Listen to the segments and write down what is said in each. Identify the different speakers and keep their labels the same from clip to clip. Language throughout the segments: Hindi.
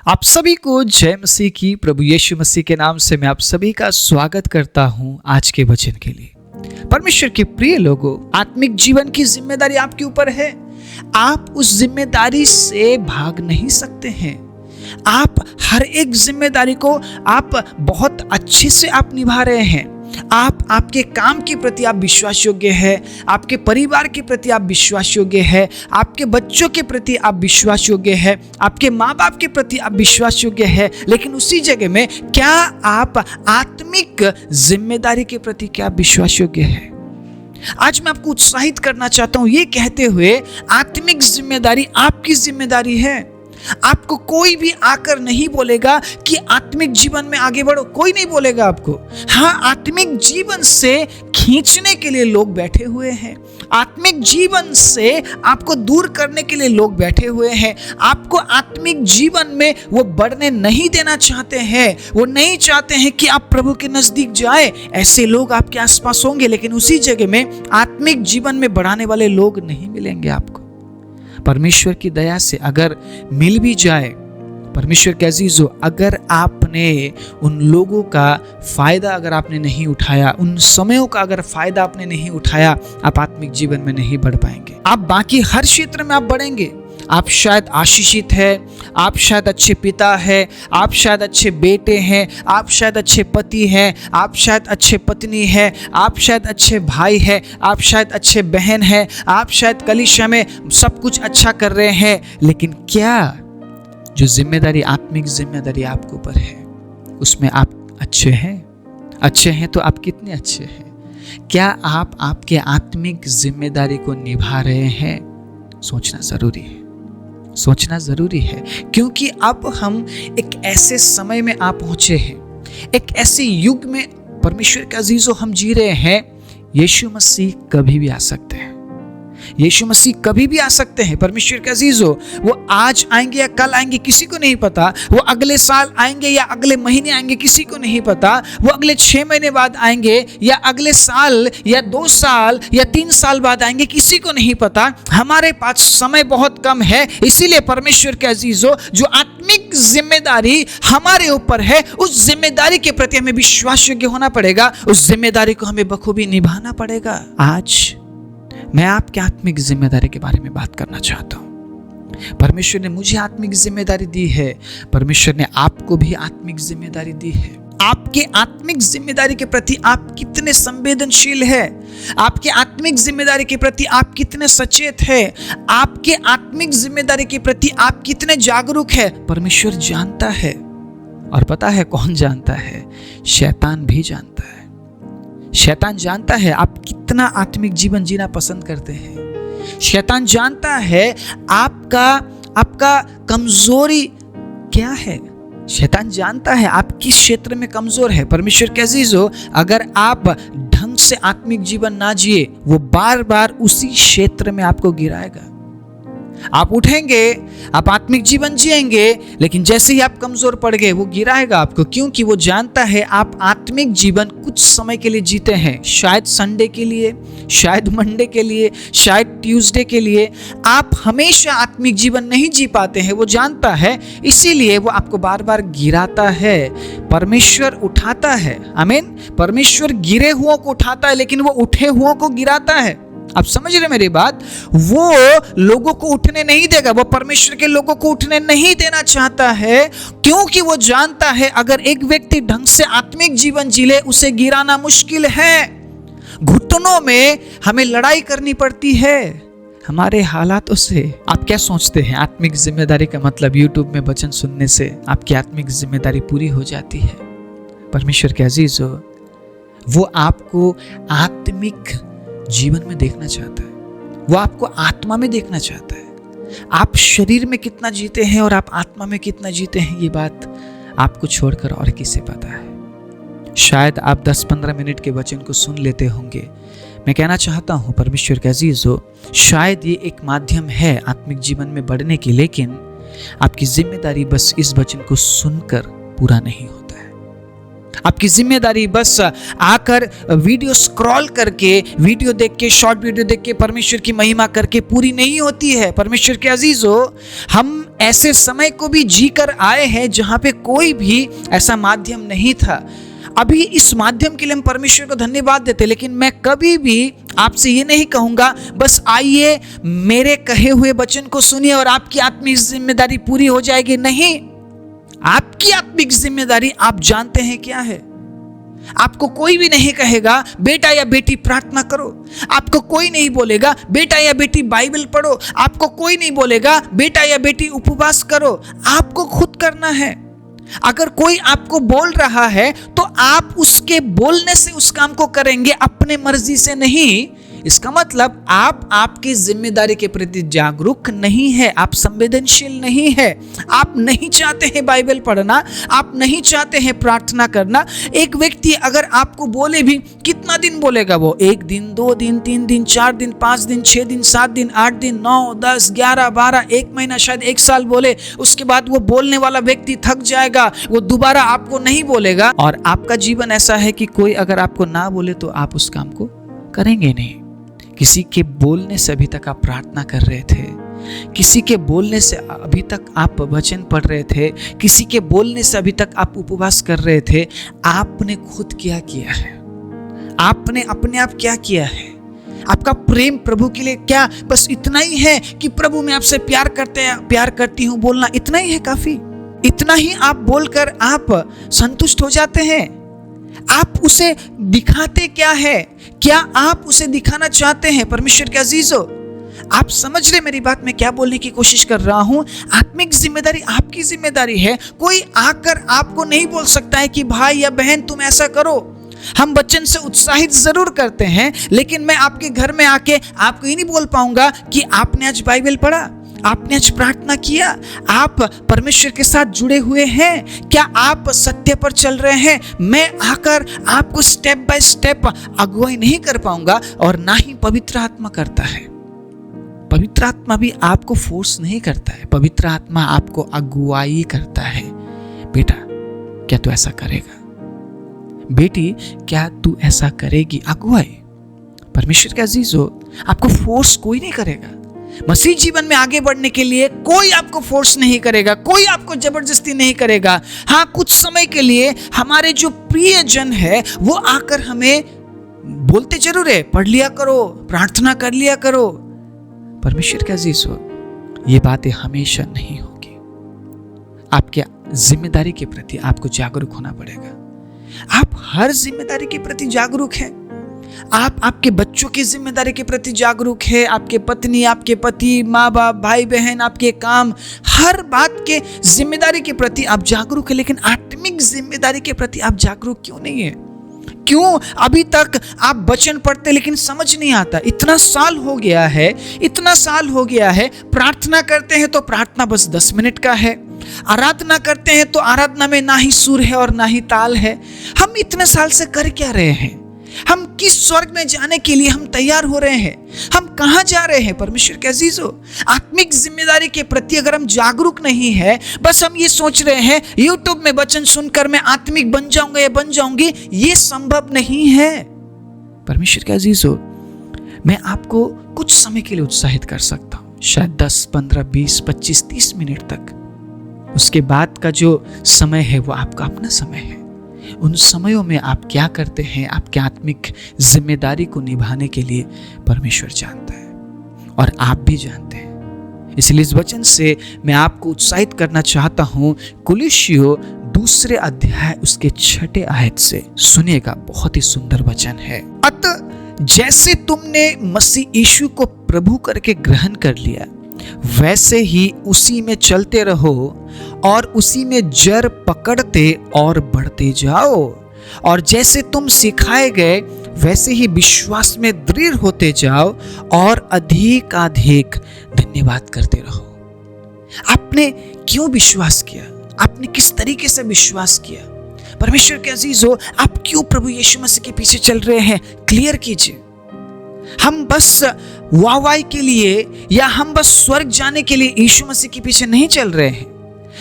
Speaker 1: आप सभी को जय मसीह की। प्रभु यीशु मसीह के नाम से मैं आप सभी का स्वागत करता हूं आज के वचन के लिए। परमेश्वर के प्रिय लोगों, आत्मिक जीवन की जिम्मेदारी आपके ऊपर है। आप उस जिम्मेदारी से भाग नहीं सकते हैं। आप हर एक जिम्मेदारी को आप बहुत अच्छे से आप निभा रहे हैं। आपके काम के प्रति आप विश्वास योग्य है, आपके परिवार के प्रति आप विश्वास योग्य है, आपके बच्चों के प्रति आप विश्वास योग्य है, आपके माँ बाप के प्रति आप विश्वास योग्य है। लेकिन उसी जगह में क्या आप आत्मिक जिम्मेदारी के प्रति क्या विश्वास योग्य है? आज मैं आपको उत्साहित करना चाहता हूं ये कहते हुए, आत्मिक जिम्मेदारी आपकी जिम्मेदारी है। आपको कोई भी आकर नहीं बोलेगा कि आत्मिक जीवन में आगे बढ़ो, कोई नहीं बोलेगा आपको। हाँ, आत्मिक जीवन से खींचने के लिए लोग बैठे हुए हैं, आत्मिक जीवन से आपको दूर करने के लिए लोग बैठे हुए हैं। आपको आत्मिक जीवन में वो बढ़ने नहीं देना चाहते हैं, वो नहीं चाहते हैं कि आप प्रभु के नजदीक जाए। ऐसे लोग आपके आसपास होंगे, लेकिन उसी जगह में आत्मिक जीवन में बढ़ाने वाले लोग नहीं मिलेंगे आपको। परमेश्वर की दया से अगर मिल भी जाए, परमेश्वर के अजीजों, अगर आपने उन लोगों का फायदा अगर आपने नहीं उठाया, उन समयों का अगर फायदा आपने नहीं उठाया, आप आत्मिक जीवन में नहीं बढ़ पाएंगे। आप बाकी हर क्षेत्र में आप बढ़ेंगे। आप शायद आशीषित है, आप शायद अच्छे पिता है, आप शायद अच्छे बेटे हैं, आप शायद अच्छे पति हैं, आप शायद अच्छे पत्नी है, आप शायद अच्छे भाई है, आप शायद अच्छे बहन है, आप शायद कलीसिया में सब कुछ अच्छा कर रहे हैं। लेकिन क्या जो जिम्मेदारी, आत्मिक जिम्मेदारी आपके ऊपर है, उसमें आप अच्छे हैं? अच्छे हैं तो आप कितने अच्छे हैं? क्या आप आपके आत्मिक जिम्मेदारी को निभा रहे हैं? सोचना जरूरी है, सोचना जरूरी है। क्योंकि अब हम एक ऐसे समय में आ पहुंचे हैं, एक ऐसे युग में परमेश्वर के अजीजों हम जी रहे हैं। यीशु मसीह कभी भी आ सकते हैं, यीशु मसीह कभी भी आ सकते हैं। परमेश्वर के अजीजों, वो आज आएंगे या कल आएंगे किसी को नहीं पता। वो अगले साल आएंगे या अगले महीने आएंगे किसी को नहीं पता। वो अगले 6 महीने बाद आएंगे या अगले साल या 2 साल या 3 साल बाद आएंगे, किसी को नहीं पता। हमारे पास समय बहुत कम है। इसीलिए परमेश्वर के अजीजों, जो आत्मिक जिम्मेदारी हमारे ऊपर है, उस जिम्मेदारी के प्रति हमें विश्वास योग्य होना पड़ेगा। उस जिम्मेदारी को हमें बखूबी निभाना पड़ेगा। आज मैं आपके आत्मिक जिम्मेदारी के बारे में बात करना चाहता हूं। परमेश्वर ने मुझे आत्मिक जिम्मेदारी दी है, परमेश्वर ने आपको भी आत्मिक जिम्मेदारी दी है। आपके आत्मिक जिम्मेदारी के प्रति आप कितने संवेदनशील हैं? आपके आत्मिक जिम्मेदारी के प्रति आप कितने सचेत हैं? आपके आत्मिक जिम्मेदारी के प्रति आप कितने जागरूक हैं? परमेश्वर जानता है। और पता है कौन जानता है? शैतान भी जानता है। शैतान जानता है आप कितना आत्मिक जीवन जीना पसंद करते हैं। शैतान जानता है आपका कमजोरी क्या है। शैतान जानता है आप किस क्षेत्र में कमजोर है। परमेश्वर के अजीजों, अगर आप ढंग से आत्मिक जीवन ना जिए, वो बार बार उसी क्षेत्र में आपको गिराएगा। आप उठेंगे, आप आत्मिक जीवन जिएंगे, लेकिन जैसे ही आप कमजोर पड़ गए, वो गिराएगा आपको। क्योंकि वो जानता है आप आत्मिक जीवन कुछ समय के लिए जीते हैं, शायद संडे के लिए, शायद मंडे के लिए, शायद ट्यूसडे के लिए। आप हमेशा आत्मिक जीवन नहीं जी पाते हैं, वो जानता है। इसीलिए वो आपको बार बार गिराता है। परमेश्वर उठाता है, आमीन। परमेश्वर गिरे हुओं को उठाता है, लेकिन वो उठे हुओं को गिराता है। आप समझ रहे मेरी बात? वो लोगों को उठने नहीं देगा, वो परमेश्वर के लोगों को उठने नहीं देना चाहता है। क्योंकि वो जानता है अगर एक व्यक्ति ढंग से आत्मिक जीवन जी ले, उसे गिराना मुश्किल है। घुटनों में हमें लड़ाई करनी पड़ती है हमारे हालातों से। आप क्या सोचते हैं आत्मिक जिम्मेदारी का मतलब यूट्यूब में वचन सुनने से आपकी आत्मिक जिम्मेदारी पूरी हो जाती है? परमेश्वर के अजीजों, वो आपको आत्मिक जीवन में देखना चाहता है, वो आपको आत्मा में देखना चाहता है। आप शरीर में कितना जीते हैं और आप आत्मा में कितना जीते हैं, ये बात आपको छोड़कर और किसे पता है? शायद आप 10-15 मिनट के वचन को सुन लेते होंगे। मैं कहना चाहता हूं परमेश्वर के अजीजों, शायद ये एक माध्यम है आत्मिक जीवन में बढ़ने की, लेकिन आपकी जिम्मेदारी बस इस वचन को सुनकर पूरा नहीं होता है। आपकी जिम्मेदारी बस आकर वीडियो स्क्रॉल करके, वीडियो देख के, शॉर्ट वीडियो देख के परमेश्वर की महिमा करके पूरी नहीं होती है। परमेश्वर के अजीजों, हम ऐसे समय को भी जीकर आए हैं जहां पे कोई भी ऐसा माध्यम नहीं था। अभी इस माध्यम के लिए हम परमेश्वर को धन्यवाद देते, लेकिन मैं कभी भी आपसे ये नहीं कहूंगा बस आइए मेरे कहे हुए वचन को सुनिए और आपकी आत्मिक जिम्मेदारी पूरी हो जाएगी। नहीं, आपकी आत्मिक जिम्मेदारी आप जानते हैं क्या है। आपको कोई भी नहीं कहेगा बेटा या बेटी प्रार्थना करो, आपको कोई नहीं बोलेगा बेटा या बेटी बाइबल पढ़ो, आपको कोई नहीं बोलेगा बेटा या बेटी उपवास करो, आपको खुद करना है। अगर कोई आपको बोल रहा है तो आप उसके बोलने से उस काम को करेंगे, अपने मर्जी से नहीं। इसका मतलब आप आपकी जिम्मेदारी के प्रति जागरूक नहीं है, आप संवेदनशील नहीं है, आप नहीं चाहते हैं बाइबल पढ़ना, आप नहीं चाहते हैं प्रार्थना करना। एक व्यक्ति अगर आपको बोले भी, कितना दिन बोलेगा वो? 1 दिन, 2 दिन, 3 दिन, 4 दिन, 5 दिन, 6 दिन, 7 दिन, 8 दिन, 9, 10, 11, 12, 1 महीना, शायद 1 साल बोले। उसके बाद वो बोलने वाला व्यक्ति थक जाएगा, वो दोबारा आपको नहीं बोलेगा। और आपका जीवन ऐसा है कि कोई अगर आपको ना बोले तो आप उस काम को करेंगे नहीं। किसी के बोलने से अभी तक आप प्रार्थना कर रहे थे, किसी के बोलने से अभी तक आप वचन पढ़ रहे थे, किसी के बोलने से अभी तक आप उपवास कर रहे थे। आपने खुद क्या किया है? आपने अपने आप क्या किया है? आपका प्रेम प्रभु के लिए क्या बस इतना ही है कि प्रभु मैं आपसे प्यार करती हूँ बोलना इतना ही है काफी? इतना ही आप बोलकर आप संतुष्ट हो जाते हैं? आप उसे दिखाते क्या है? क्या आप उसे दिखाना चाहते हैं? परमेश्वर के अजीजों, आप समझ रहे मेरी बात, मैं क्या बोलने की कोशिश कर रहा हूं? आत्मिक जिम्मेदारी आपकी जिम्मेदारी है। कोई आकर आपको नहीं बोल सकता है कि भाई या बहन तुम ऐसा करो। हम वचन से उत्साहित जरूर करते हैं, लेकिन मैं आपके घर में आके आपको ये नहीं बोल पाऊंगा कि आपने आज बाइबल पढ़ा, आपने आज प्रार्थना किया, आप परमेश्वर के साथ जुड़े हुए हैं, क्या आप सत्य पर चल रहे हैं। मैं आकर आपको स्टेप बाय स्टेप अगुवाई नहीं कर पाऊंगा, और ना ही पवित्र आत्मा करता है। पवित्र आत्मा भी आपको फोर्स नहीं करता है, पवित्र आत्मा आपको अगुवाई करता है। बेटा क्या तू ऐसा करेगा? बेटी क्या तू ऐसा करेगी? अगुवाई। परमेश्वर के अजीजों, आपको फोर्स कोई नहीं करेगा। मसीह जीवन में आगे बढ़ने के लिए कोई आपको फोर्स नहीं करेगा, कोई आपको जबरदस्ती नहीं करेगा। हाँ, कुछ समय के लिए हमारे जो प्रियजन है वो आकर हमें बोलते जरूर है, पढ़ लिया करो, प्रार्थना कर लिया करो। परमेश्वर के अजीजों, ये बातें हमेशा नहीं होगी। आपके जिम्मेदारी के प्रति आपको जागरूक होना पड़ेगा। आप हर जिम्मेदारी के प्रति जागरूक हैं। आप आपके बच्चों की जिम्मेदारी के प्रति जागरूक है, आपके पत्नी, आपके पति, माँ बाप, भाई बहन, आपके काम, हर बात के जिम्मेदारी के प्रति आप जागरूक है। लेकिन आत्मिक जिम्मेदारी के प्रति आप जागरूक क्यों नहीं है? क्यों अभी तक आप वचन पढ़ते लेकिन समझ नहीं आता? इतना साल हो गया है, इतना साल हो गया है। प्रार्थना करते हैं तो प्रार्थना बस 10 मिनट का है, आराधना करते हैं तो आराधना में ना ही सुर है और ना ही ताल है। हम इतने साल से कर क्या रहे हैं? हम किस स्वर्ग में जाने के लिए हम तैयार हो रहे हैं? हम कहां जा रहे हैं? परमेश्वर के अजीजों, आत्मिक जिम्मेदारी के प्रति अगर हम जागरूक नहीं है, बस हम ये सोच रहे हैं यूट्यूब में वचन सुनकर मैं आत्मिक बन जाऊंगा या बन जाऊंगी, ये संभव नहीं है। परमेश्वर के अजीजों, मैं आपको कुछ समय के लिए उत्साहित कर सकता हूं, शायद 10, 15, 20, 25, 30 मिनट तक। उसके बाद का जो समय है वो आपका अपना समय है। उन समयों में आप क्या करते हैं, आपके आत्मिक जिम्मेदारी को निभाने के लिए परमेश्वर जानता है और आप भी जानते हैं। इसलिए इस वचन से मैं आपको उत्साहित करना चाहता हूं। कुलुस्सियों 2 अध्याय उसके 6 आयत से सुनिएगा, बहुत ही सुंदर वचन है। अतः जैसे तुमने मसीह यीशु को प्रभु करके ग्रहण कर लिया, वैसे ही उसी में चलते रहो और उसी में जड़ पकड़ते और बढ़ते जाओ। और जैसे तुम सिखाए गए वैसे ही विश्वास में दृढ़ होते जाओ और अधिक धन्यवाद करते रहो। आपने क्यों विश्वास किया? आपने किस तरीके से विश्वास किया? परमेश्वर के अजीजों, आप क्यों प्रभु यीशु मसीह के पीछे चल रहे हैं? क्लियर कीजिए। हम बस वाहवाही के लिए या हम बस स्वर्ग जाने के लिए यीशु मसीह के पीछे नहीं चल रहे हैं।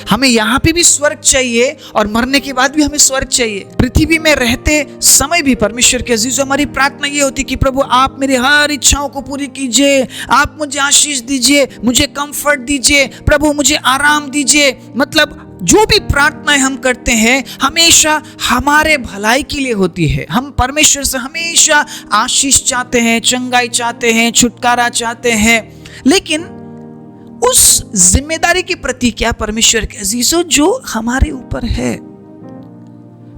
Speaker 1: हमें यहाँ पे भी स्वर्ग चाहिए और मरने के बाद भी हमें स्वर्ग चाहिए। पृथ्वी में रहते समय भी परमेश्वर के अजीजों, हमारी प्रार्थना ये होती कि प्रभु आप मेरी हर इच्छाओं को पूरी कीजिए, आप मुझे आशीष दीजिए, मुझे कंफर्ट दीजिए, प्रभु मुझे आराम दीजिए। मतलब जो भी प्रार्थनाएं हम करते हैं हमेशा हमारे भलाई के लिए होती है। हम परमेश्वर से हमेशा आशीष चाहते हैं, चंगाई चाहते हैं, छुटकारा चाहते हैं। लेकिन उस जिम्मेदारी के प्रति क्या परमेश्वर के अजीजों जो हमारे ऊपर है,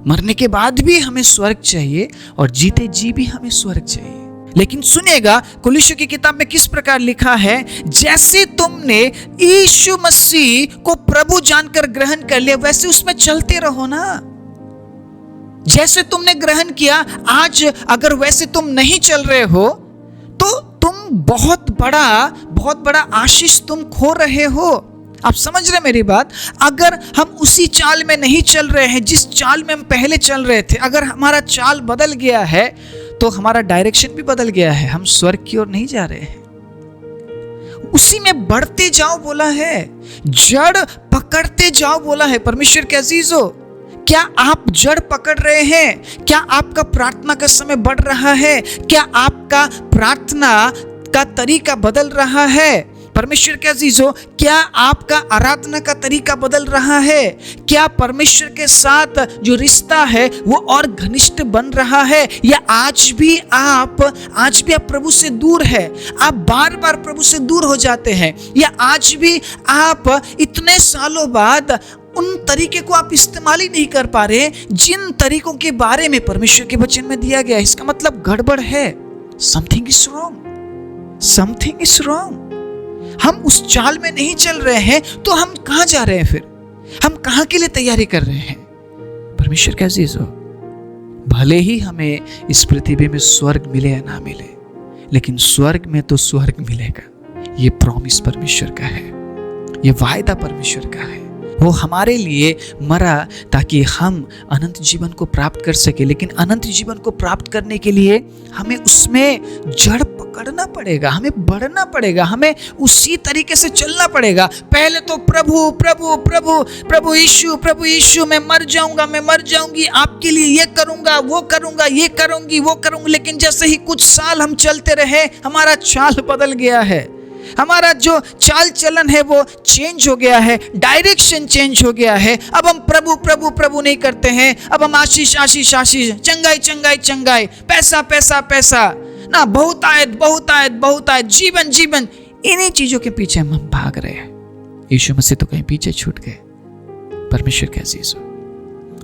Speaker 1: मरने के बाद भी हमें स्वर्ग चाहिए और जीते जी भी हमें स्वर्ग चाहिए। लेकिन सुनिएगा कुलिस्सियों की किताब में किस प्रकार लिखा है, जैसे तुमने यीशु मसीह को प्रभु जानकर ग्रहण कर लिया वैसे उसमें चलते रहो ना। जैसे तुमने ग्रहण किया, आज अगर वैसे तुम नहीं चल रहे हो तो तुम बहुत बड़ा आशीष तुम खो रहे हो। आप समझ रहे मेरी बात? अगर हम उसी चाल में नहीं चल रहे हैं जिस चाल में हम पहले चल रहे थे, अगर हमारा चाल बदल गया है तो हमारा डायरेक्शन भी बदल गया है, हम स्वर्ग की ओर नहीं जा रहे हैं। उसी में बढ़ते जाओ बोला है, जड़ पकड़ते जाओ बोला है। परमेश्वर के अजीजों, क्या आप जड़ पकड़ रहे हैं? क्या आपका प्रार्थना का समय बढ़ रहा है? क्या आपका प्रार्थना का तरीका बदल रहा है? परमेश्वर के अजीजों, क्या आपका आराधना का तरीका बदल रहा है? क्या परमेश्वर के साथ जो रिश्ता है वो और घनिष्ठ बन रहा है, या आज भी आप प्रभु से दूर है? आप बार बार प्रभु से दूर हो जाते हैं, या आज भी आप इतने सालों बाद उन तरीके को आप इस्तेमाल ही नहीं कर पा रहे जिन तरीकों के बारे में परमेश्वर के वचन में दिया गया है? इसका मतलब गड़बड़ है। Something is wrong, something is wrong. हम उस चाल में नहीं चल रहे हैं तो हम कहां जा रहे हैं? फिर हम कहां के लिए तैयारी कर रहे हैं? परमेश्वर के अजीजों, भले ही हमें इस पृथ्वी में स्वर्ग मिले या ना मिले, लेकिन स्वर्ग में तो स्वर्ग मिलेगा। ये प्रॉमिस परमेश्वर का है, ये वायदा परमेश्वर का है। वो हमारे लिए मरा ताकि हम अनंत जीवन को प्राप्त कर सके। लेकिन अनंत जीवन को प्राप्त करने के लिए हमें उसमें जड़ पकड़ना पड़ेगा, हमें बढ़ना पड़ेगा, हमें उसी तरीके से चलना पड़ेगा। पहले तो प्रभु प्रभु प्रभु प्रभु यीशु, मैं मर जाऊंगा, मैं मर जाऊंगी, आपके लिए ये करूंगा, वो करूंगा, ये करूंगी, वो करूंगी। लेकिन जैसे ही कुछ साल हम चलते रहे, हमारा चाल बदल गया है, हमारा जो चाल चलन है वो चेंज हो गया है, डायरेक्शन चेंज हो गया है। अब हम प्रभु प्रभु प्रभु नहीं करते हैं, अब हम आशीष आशीष आशीष, चंगाई चंगाई चंगाई, पैसा पैसा पैसा, ना बहुतायत, जीवन जीवन, इन्हीं चीजों के पीछे हम भाग रहे हैं। यीशु मसीह तो कहीं पीछे छूट गए। परमेश्वर के अजीजों,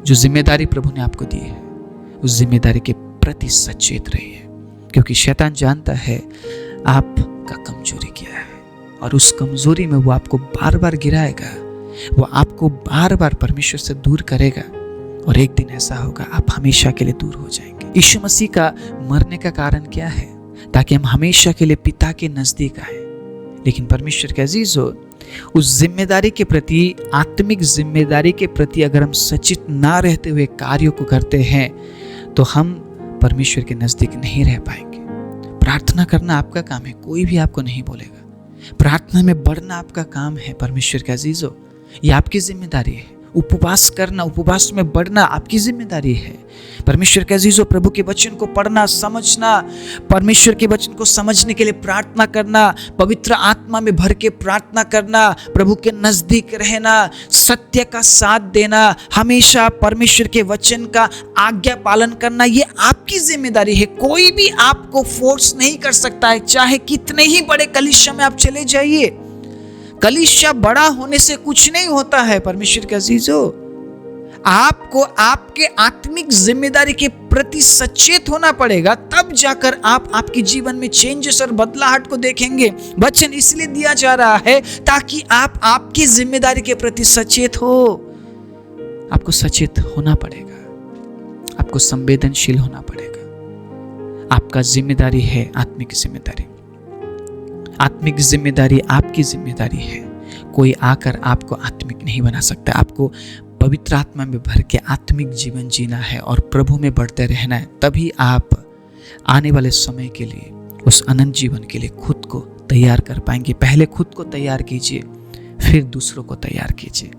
Speaker 1: जो जिम्मेदारी प्रभु ने आपको दी है उस जिम्मेदारी के प्रति सचेत रहिए, क्योंकि शैतान जानता है आपका कमजोरी क्या है और उस कमजोरी में वो आपको बार बार गिराएगा, वो आपको बार बार परमेश्वर से दूर करेगा और एक दिन ऐसा होगा आप हमेशा के लिए दूर हो जाएंगे। यीशु मसीह का मरने का कारण क्या है? ताकि हम हमेशा के लिए पिता के नजदीक आए। लेकिन परमेश्वर के अजीजों, उस जिम्मेदारी के प्रति, आत्मिक जिम्मेदारी के प्रति अगर हम सचेत ना रहते हुए कार्यों को करते हैं तो हम परमेश्वर के नजदीक नहीं रह पाएंगे। प्रार्थना करना आपका काम है, कोई भी आपको नहीं बोलेगा। प्रार्थना में बढ़ना आपका काम है। परमेश्वर के अजीजों, ये आपकी जिम्मेदारी है। उपवास करना, उपवास में बढ़ना आपकी जिम्मेदारी है। परमेश्वर के अजीजों, प्रभु के वचन को पढ़ना, समझना, परमेश्वर के वचन को समझने के लिए प्रार्थना करना, पवित्र आत्मा में भर के प्रार्थना करना, प्रभु के नजदीक रहना, सत्य का साथ देना, हमेशा परमेश्वर के वचन का आज्ञा पालन करना, ये आपकी जिम्मेदारी है। कोई भी आपको फोर्स नहीं कर सकता है, चाहे कितने ही बड़े कलीसिया में आप चले जाइए। कलीसिया बड़ा होने से कुछ नहीं होता है। परमेश्वर के अजीजों, आपको आपके आत्मिक जिम्मेदारी के प्रति सचेत होना पड़ेगा, तब जाकर आप आपके जीवन में चेंजेस और बदलाहट को देखेंगे। वचन इसलिए दिया जा रहा है ताकि आप आपकी जिम्मेदारी के प्रति सचेत हो। आपको सचेत होना पड़ेगा, आपको संवेदनशील होना पड़ेगा। आपका जिम्मेदारी है आत्मिक जिम्मेदारी। आत्मिक जिम्मेदारी आपकी जिम्मेदारी है। कोई आकर आपको आत्मिक नहीं बना सकता। आपको पवित्र आत्मा में भर के आत्मिक जीवन जीना है और प्रभु में बढ़ते रहना है। तभी आप आने वाले समय के लिए, उस अनंत जीवन के लिए खुद को तैयार कर पाएंगे। पहले खुद को तैयार कीजिए, फिर दूसरों को तैयार कीजिए।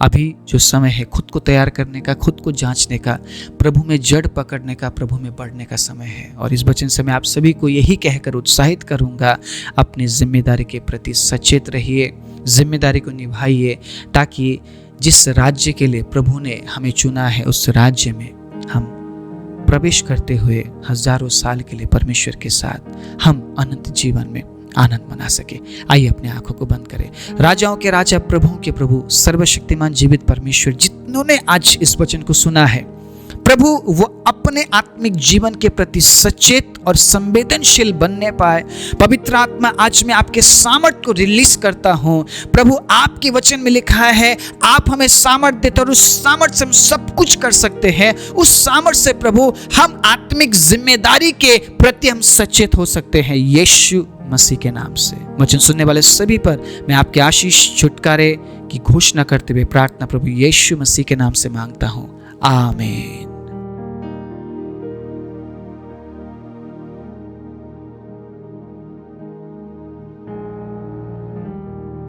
Speaker 1: अभी जो समय है खुद को तैयार करने का, खुद को जांचने का, प्रभु में जड़ पकड़ने का, प्रभु में बढ़ने का समय है। और इस वचन से मैं आप सभी को यही कहकर उत्साहित करूंगा, अपनी जिम्मेदारी के प्रति सचेत रहिए, जिम्मेदारी को निभाइए, ताकि जिस राज्य के लिए प्रभु ने हमें चुना है उस राज्य में हम प्रवेश करते हुए हजारों साल के लिए परमेश्वर के साथ हम अनंत जीवन में आनंद मना सके। आइए अपने आंखों को बंद करें। राजाओं के राजा, प्रभुओं के प्रभु, सर्वशक्तिमान जीवित परमेश्वर, जिन्होंने आज इस वचन को सुना है प्रभु, वो अपने आत्मिक जीवन के प्रति सचेत और संवेदनशील बनने पाए। पवित्र आत्मा, आज मैं आपके सामर्थ को रिलीज करता हूं। प्रभु, आपके वचन में लिखा है आप हमें सामर्थ देते और उस सामर्थ से हम सब कुछ कर सकते हैं। उस सामर्थ से प्रभु हम आत्मिक जिम्मेदारी के प्रति हम सचेत हो सकते हैं। यीशु मसीह के नाम से वचन सुनने वाले सभी पर मैं आपके आशीष, छुटकारे की घोषणा करते हुए प्रार्थना प्रभु यीशु मसीह के नाम से मांगता हूं। आमीन।